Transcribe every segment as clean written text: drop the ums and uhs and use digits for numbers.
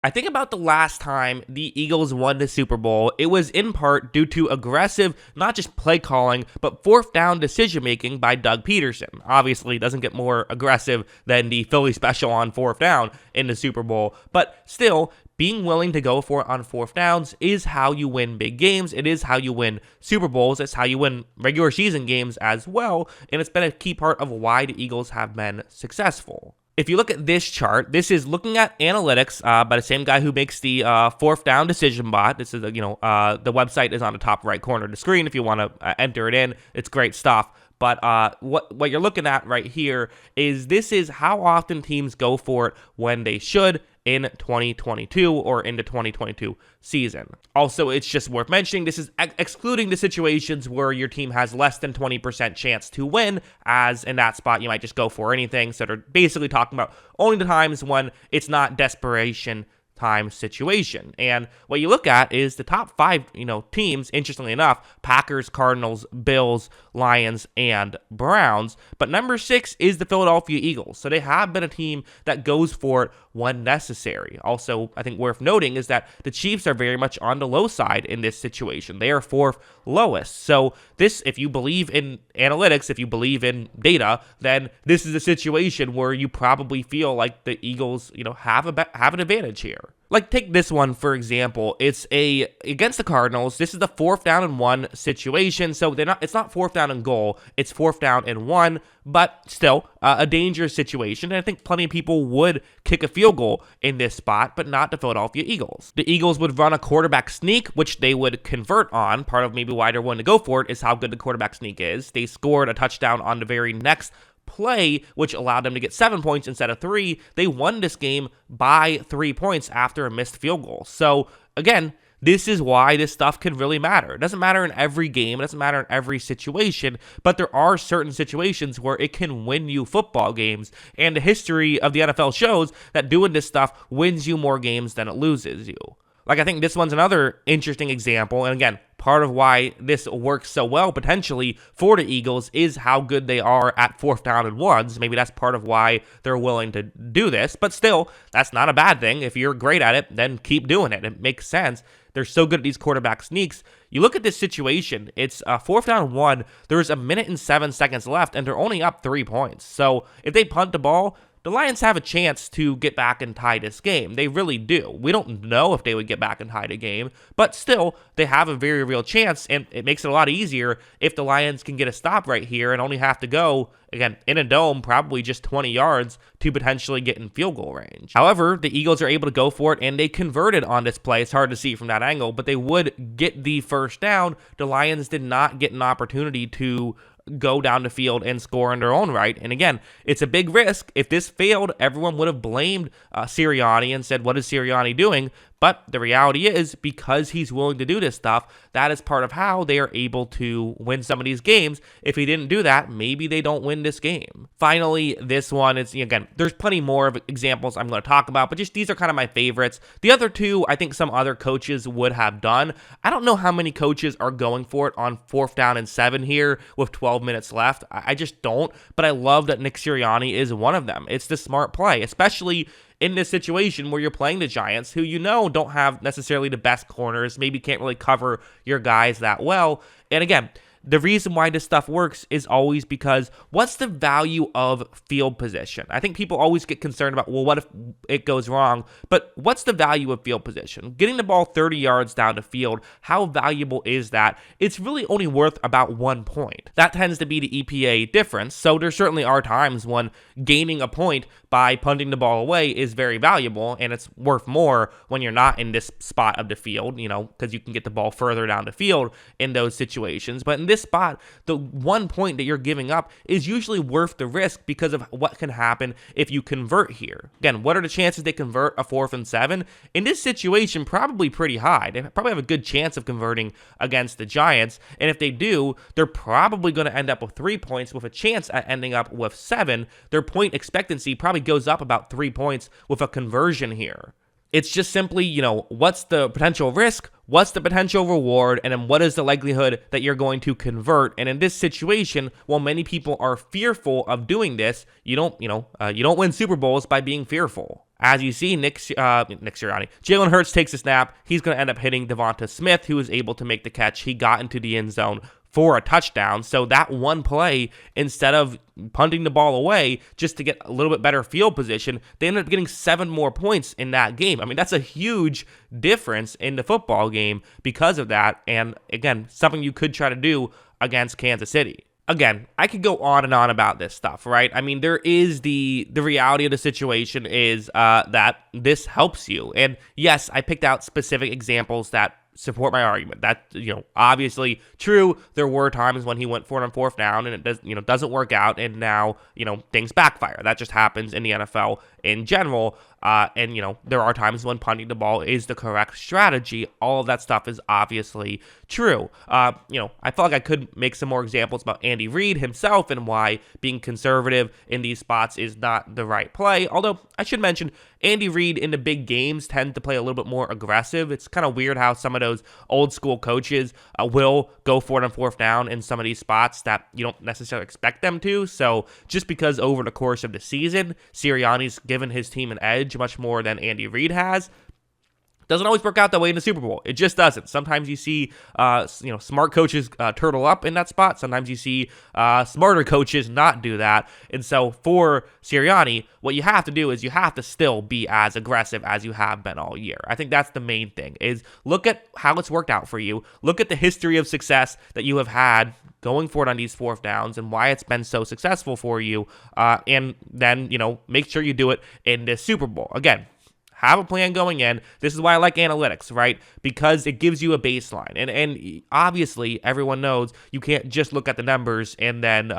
I think about the last time the Eagles won the Super Bowl, it was in part due to aggressive, not just play calling, but fourth down decision making by Doug Peterson. Obviously, it doesn't get more aggressive than the Philly special on fourth down in the Super Bowl, but still, being willing to go for it on fourth downs is how you win big games. It is how you win Super Bowls. It's how you win regular season games as well, and it's been a key part of why the Eagles have been successful. If you look at this chart, this is looking at analytics by the same guy who makes the fourth down decision bot. This is, the website is on the top right corner of the screen if you want to enter it in. It's great stuff. But what you're looking at right here is this is how often teams go for it when they should in 2022 or in the 2022 season. Also, it's just worth mentioning, this is excluding the situations where your team has less than 20% chance to win, as in that spot you might just go for anything. So they're basically talking about only the times when it's not desperation time situation. And what you look at is the top five, teams, interestingly enough, Packers, Cardinals, Bills, Lions, and Browns. But number 6 is the Philadelphia Eagles. So they have been a team that goes for it when necessary. Also, I think worth noting is that the Chiefs are very much on the low side in this situation. They are 4th lowest. So this, if you believe in analytics, if you believe in data, then this is a situation where you probably feel like the Eagles, have an advantage here. Like, take this one, for example. It's against the Cardinals. This is the 4th down and 1 situation. So it's not 4th down and goal. It's 4th down and 1, but still a dangerous situation. And I think plenty of people would kick a field goal in this spot, but not the Philadelphia Eagles. The Eagles would run a quarterback sneak, which they would convert on. Part of maybe why they're willing to go for it is how good the quarterback sneak is. They scored a touchdown on the very next play, which allowed them to get 7 points instead of 3. They won this game by 3 points after a missed field goal. So again, this is why this stuff can really matter. It doesn't matter in every game. It doesn't matter in every situation, but there are certain situations where it can win you football games. And the history of the NFL shows that doing this stuff wins you more games than it loses you. Like, I think this one's another interesting example. And again, part of why this works so well potentially for the Eagles is how good they are at 4th down and 1s. Maybe that's part of why they're willing to do this. But still, that's not a bad thing. If you're great at it, then keep doing it. It makes sense. They're so good at these quarterback sneaks. You look at this situation, it's 4th down and 1. There's 1 minute and 7 seconds left, and they're only up 3 points. So if they punt the ball, the Lions have a chance to get back and tie this game. They really do. We don't know if they would get back and tie the game, but still, they have a very real chance, and it makes it a lot easier if the Lions can get a stop right here and only have to go, again, in a dome, probably just 20 yards to potentially get in field goal range. However, the Eagles are able to go for it, and they converted on this play. It's hard to see from that angle, but they would get the first down. The Lions did not get an opportunity to go down the field and score in their own right. And again, it's a big risk. If this failed, everyone would have blamed Sirianni and said, what is Sirianni doing? But the reality is, because he's willing to do this stuff, that is part of how they are able to win some of these games. If he didn't do that, maybe they don't win this game. Finally, this one is, again, there's plenty more of examples I'm going to talk about, but just these are kind of my favorites. The other two, I think some other coaches would have done. I don't know how many coaches are going for it on 4th down and 7 here with 12 minutes left. I just don't, but I love that Nick Sirianni is one of them. It's the smart play, especially in this situation where you're playing the Giants, who don't have necessarily the best corners, maybe can't really cover your guys that well. And again, the reason why this stuff works is always because what's the value of field position? I think people always get concerned about, well, what if it goes wrong? But what's the value of field position? Getting the ball 30 yards down the field, how valuable is that? It's really only worth about 1 point. That tends to be the EPA difference. So there certainly are times when gaining a point by punting the ball away is very valuable, and it's worth more when you're not in this spot of the field, because you can get the ball further down the field in those situations. But in this spot, the 1 point that you're giving up is usually worth the risk because of what can happen if you convert here. Again, what are the chances they convert a 4th and 7? In this situation, probably pretty high. They probably have a good chance of converting against the Giants, and if they do, they're probably going to end up with 3 points with a chance at ending up with 7. Their point expectancy probably goes up about 3 points with a conversion here. It's just simply, what's the potential risk? What's the potential reward? And then what is the likelihood that you're going to convert? And in this situation, while many people are fearful of doing this, you don't win Super Bowls by being fearful. As you see, Nick Sirianni, Jalen Hurts takes a snap. He's going to end up hitting Devonta Smith, who was able to make the catch. He got into the end zone for a touchdown. So that one play, instead of punting the ball away just to get a little bit better field position, they ended up getting 7 more points in that game. I mean, that's a huge difference in the football game because of that. And again, something you could try to do against Kansas City. Again, I could go on and on about this stuff, right? I mean, there is the reality of the situation is that this helps you. And yes, I picked out specific examples that support my argument. That, obviously true. There were times when he went for it on 4th down and it doesn't work out, and now, things backfire. That just happens in the NFL in general. And there are times when punting the ball is the correct strategy. All of that stuff is obviously true. I felt like I could make some more examples about Andy Reid himself and why being conservative in these spots is not the right play. Although I should mention, Andy Reid in the big games tend to play a little bit more aggressive. It's kind of weird how some of those old school coaches will go for it on 4th down in some of these spots that you don't necessarily expect them to. So just because over the course of the season, Sirianni's given his team an edge much more than Andy Reid has, doesn't always work out that way in the Super Bowl. It just doesn't. Sometimes you see, smart coaches turtle up in that spot. Sometimes you see smarter coaches not do that. And so for Sirianni, what you have to do is you have to still be as aggressive as you have been all year. I think that's the main thing, is look at how it's worked out for you. Look at the history of success that you have had going for it on these 4th downs and why it's been so successful for you. And then, make sure you do it in the Super Bowl. Again, have a plan going in. This is why I like analytics, right? Because it gives you a baseline. And obviously, everyone knows you can't just look at the numbers and then,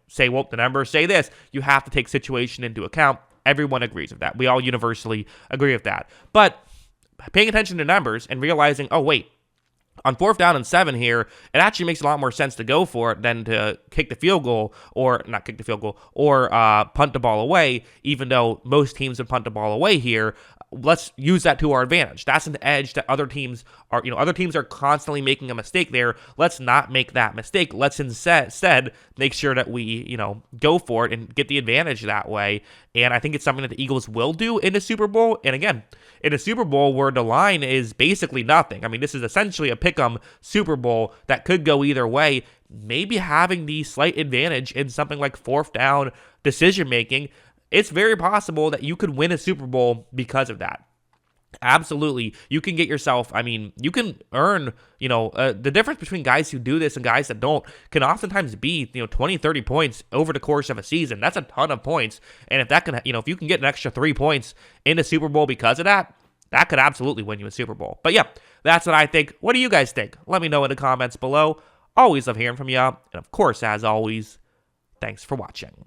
say, well, the numbers say this. You have to take situation into account. Everyone agrees with that. We all universally agree with that. But paying attention to numbers and realizing, oh, wait, on 4th down and 7 here, it actually makes a lot more sense to go for it than to kick the field goal, or not kick the field goal, or punt the ball away, even though most teams would punt the ball away here. Let's use that to our advantage. That's an edge that other teams are constantly making a mistake there. Let's not make that mistake. Let's instead make sure that we, go for it and get the advantage that way. And I think it's something that the Eagles will do in the Super Bowl. And again, in a Super Bowl where the line is basically nothing. I mean, this is essentially a pick'em Super Bowl that could go either way. Maybe having the slight advantage in something like 4th down decision making, it's very possible that you could win a Super Bowl because of that. Absolutely. You can get yourself, you can earn, the difference between guys who do this and guys that don't can oftentimes be, 20, 30 points over the course of a season. That's a ton of points. And if that can, if you can get an extra 3 points in the Super Bowl because of that, that could absolutely win you a Super Bowl. But yeah, that's what I think. What do you guys think? Let me know in the comments below. Always love hearing from you. And of course, as always, thanks for watching.